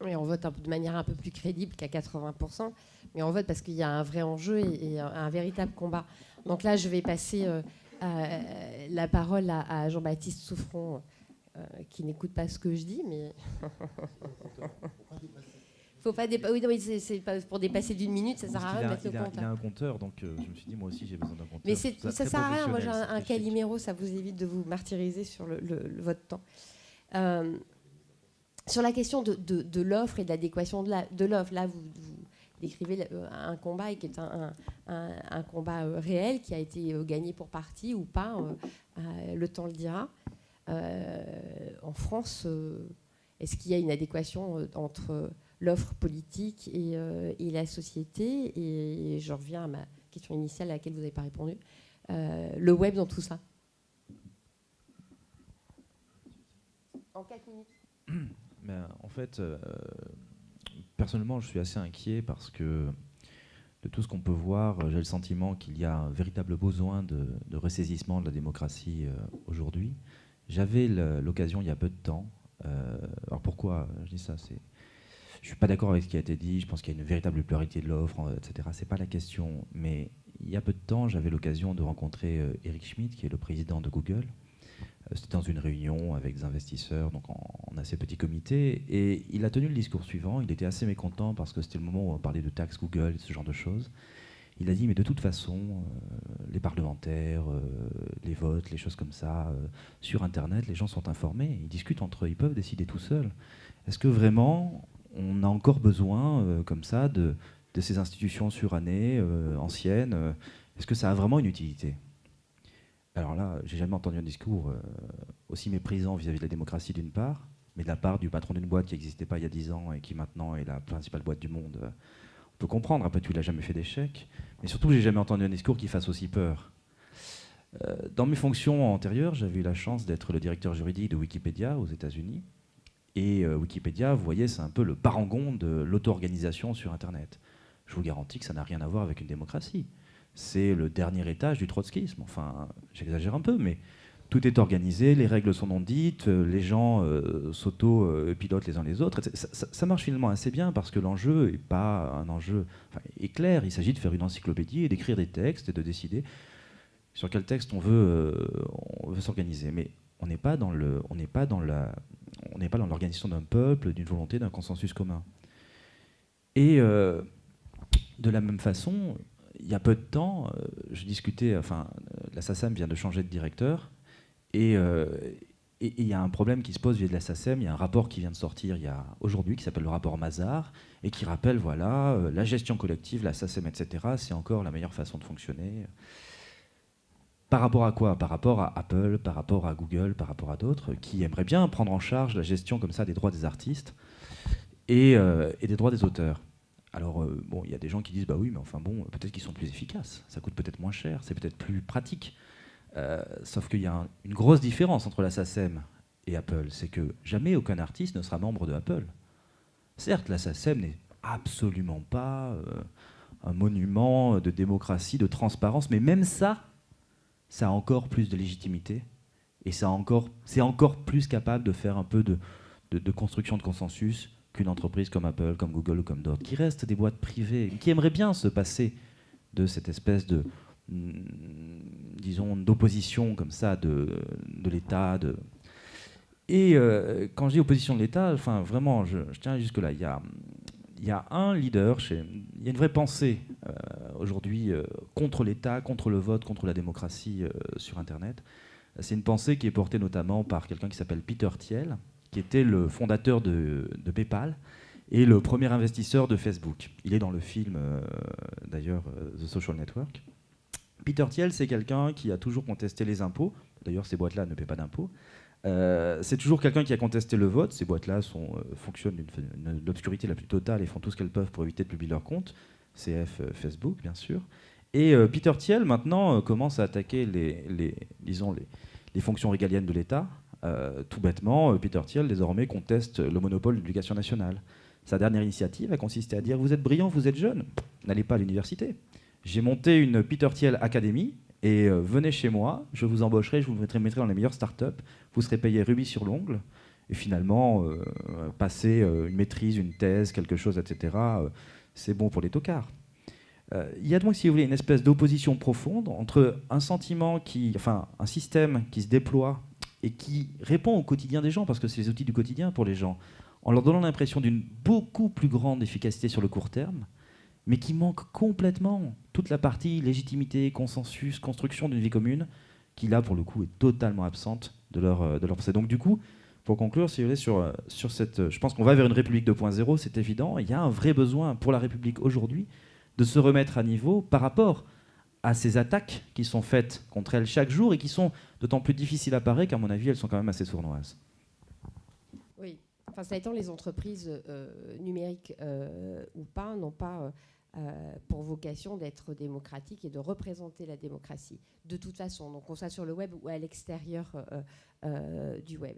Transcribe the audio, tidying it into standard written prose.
Oui, on vote de manière un peu plus crédible qu'à 80%, mais on vote parce qu'il y a un vrai enjeu et un véritable combat. Donc là, je vais passer la parole à Jean-Baptiste Souffron, qui n'écoute pas ce que je dis, mais... Faut pas dépasser. Oui, non, mais c'est pas pour dépasser d'une minute, ça sert à rien de mettre le compte. Il a un compteur, donc je me suis dit, moi aussi, j'ai besoin d'un compteur. Mais ça sert à rien. Moi, j'ai un chic. Calimero, ça vous évite de vous martyriser sur votre temps. Sur la question de l'offre et de l'adéquation de l'offre, là, vous décrivez un combat qui est un combat réel qui a été gagné pour partie ou pas, le temps le dira. En France, est-ce qu'il y a une adéquation entre l'offre politique et la société? Et je reviens à ma question initiale à laquelle vous n'avez pas répondu. Le web dans tout ça. En 4 minutes. Ben, en fait, personnellement, je suis assez inquiet parce que de tout ce qu'on peut voir, j'ai le sentiment qu'il y a un véritable besoin de ressaisissement de la démocratie aujourd'hui. J'avais l'occasion il y a peu de temps. Alors pourquoi je dis ça? Je ne suis pas d'accord avec ce qui a été dit. Je pense qu'il y a une véritable pluralité de l'offre, etc. C'est pas la question. Mais il y a peu de temps, j'avais l'occasion de rencontrer Eric Schmidt, qui est le président de Google. C'était dans une réunion avec des investisseurs, donc en assez petit comité. Et il a tenu le discours suivant. Il était assez mécontent parce que c'était le moment où on parlait de taxes Google, ce genre de choses. Il a dit, mais de toute façon, les parlementaires, les votes, les choses comme ça, sur Internet, les gens sont informés, ils discutent entre eux, ils peuvent décider tout seuls. Est-ce que vraiment, on a encore besoin, comme ça, de ces institutions surannées, anciennes? Est-ce que ça a vraiment une utilité? Alors là, j'ai jamais entendu un discours aussi méprisant vis-à-vis de la démocratie d'une part, mais de la part du patron d'une boîte qui n'existait pas il y a 10 ans et qui maintenant est la principale boîte du monde. On peut comprendre, après tout, il n'a jamais fait d'échec. Mais surtout, j'ai jamais entendu un discours qui fasse aussi peur. Dans mes fonctions antérieures, j'avais eu la chance d'être le directeur juridique de Wikipédia aux États-Unis. Et Wikipédia, vous voyez, c'est un peu le parangon de l'auto-organisation sur Internet. Je vous garantis que ça n'a rien à voir avec une démocratie. C'est le dernier étage du trotskisme. Enfin, j'exagère un peu, mais tout est organisé, les règles sont non dites, les gens s'auto-pilotent les uns les autres. Ça marche finalement assez bien parce que l'enjeu n'est pas un enjeu est clair. Il s'agit de faire une encyclopédie et d'écrire des textes et de décider sur quel texte on veut s'organiser. Mais on n'est pas dans l'organisation d'un peuple, d'une volonté, d'un consensus commun. Et de la même façon, il y a peu de temps, je discutais, la SACEM vient de changer de directeur, et il y a un problème qui se pose vis-à-vis de la SACEM. Il y a un rapport qui vient de sortir aujourd'hui, qui s'appelle le rapport Mazars, et qui rappelle, voilà, la gestion collective, la SACEM, etc., c'est encore la meilleure façon de fonctionner. Par rapport à quoi? Par rapport à Apple, par rapport à Google, par rapport à d'autres, qui aimeraient bien prendre en charge la gestion comme ça des droits des artistes et des droits des auteurs. Alors, bon, il y a des gens qui disent, bah oui, mais enfin bon, peut-être qu'ils sont plus efficaces, ça coûte peut-être moins cher, c'est peut-être plus pratique. Sauf qu'il y a une grosse différence entre la SACEM et Apple, c'est que jamais aucun artiste ne sera membre de Apple. Certes, la SACEM n'est absolument pas un monument de démocratie, de transparence, mais même ça a encore plus de légitimité et c'est encore plus capable de faire un peu de construction de consensus qu'une entreprise comme Apple, comme Google ou comme d'autres, qui restent des boîtes privées, qui aimeraient bien se passer de cette espèce de, disons, d'opposition comme ça de l'État. Et quand je dis opposition de l'État, enfin vraiment, je tiens jusque-là. Il y a un leader, il y a une vraie pensée aujourd'hui contre l'État, contre le vote, contre la démocratie sur Internet. C'est une pensée qui est portée notamment par quelqu'un qui s'appelle Peter Thiel, qui était le fondateur de PayPal et le premier investisseur de Facebook. Il est dans le film, d'ailleurs, The Social Network. Peter Thiel, c'est quelqu'un qui a toujours contesté les impôts. D'ailleurs, ces boîtes-là ne paient pas d'impôts. C'est toujours quelqu'un qui a contesté le vote. Ces boîtes-là fonctionnent d'une obscurité la plus totale et font tout ce qu'elles peuvent pour éviter de publier leurs comptes. CF, Facebook, bien sûr. Et Peter Thiel, maintenant, commence à attaquer les fonctions régaliennes de l'État. Tout bêtement, Peter Thiel, désormais, conteste le monopole de l'éducation nationale. Sa dernière initiative a consisté à dire « Vous êtes brillant, vous êtes jeune, n'allez pas à l'université. J'ai monté une Peter Thiel Academy et venez chez moi, je vous embaucherai, je vous mettrai dans les meilleures startups, vous serez payé rubis sur l'ongle Et finalement, passer une maîtrise, une thèse, quelque chose, etc., c'est bon pour les tocards. Il y a donc, si vous voulez, une espèce d'opposition profonde entre un un système qui se déploie et qui répond au quotidien des gens, parce que c'est les outils du quotidien pour les gens, en leur donnant l'impression d'une beaucoup plus grande efficacité sur le court terme, mais qui manque complètement toute la partie légitimité, consensus, construction d'une vie commune, qui là, pour le coup, est totalement absente de leur pensée. Donc du coup, pour conclure, si vous voulez, sur cette... Je pense qu'on va vers une République 2.0, c'est évident. Il y a un vrai besoin pour la République aujourd'hui de se remettre à niveau par rapport à ces attaques qui sont faites contre elle chaque jour et qui sont d'autant plus difficiles à parer qu'à mon avis, elles sont quand même assez sournoises. Oui, enfin, ça étant, les entreprises numériques ou pas n'ont pas pour vocation d'être démocratiques et de représenter la démocratie, de toute façon, donc qu'on soit sur le web ou à l'extérieur du web.